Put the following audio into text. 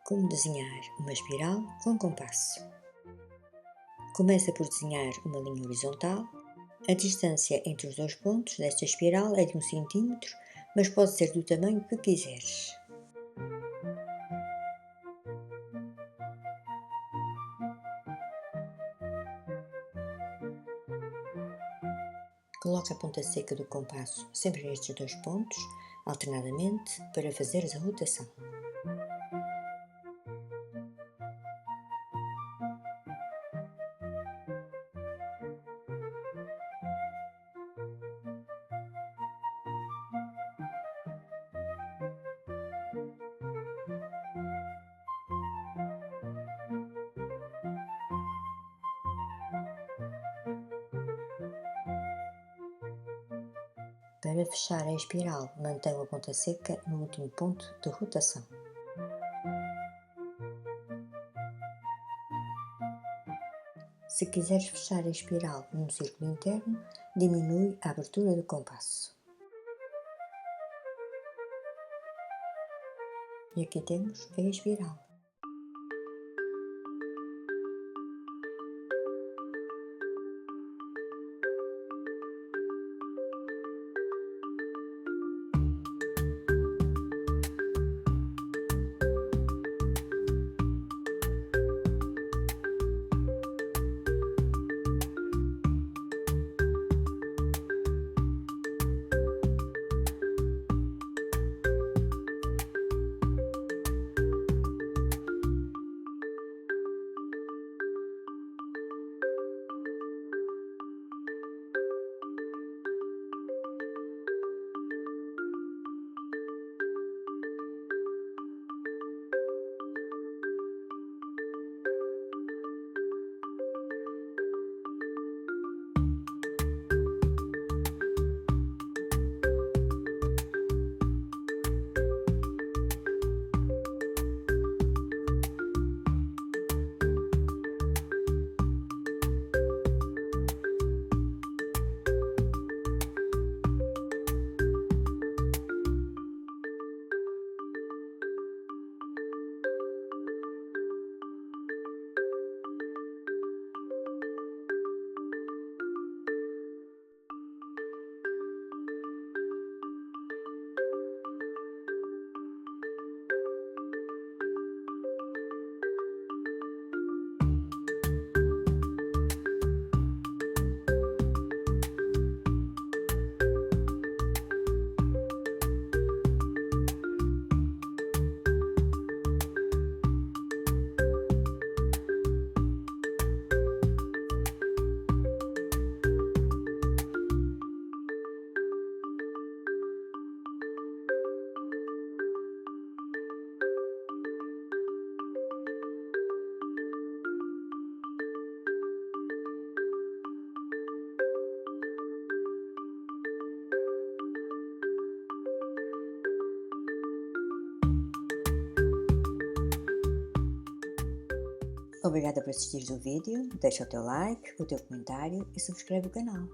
Como desenhar uma espiral com compasso. Começa por desenhar uma linha horizontal. A distância entre os dois pontos desta espiral é de 1 cm, mas pode ser do tamanho que quiseres. Coloca a ponta seca do compasso sempre nestes dois pontos, alternadamente, para fazeres a rotação. Para fechar a espiral, mantenha a ponta seca no último ponto de rotação. Se quiseres fechar a espiral num círculo interno, diminui a abertura do compasso. E aqui temos a espiral. Obrigada por assistir o vídeo, deixa o teu like, o teu comentário e subscreve o canal.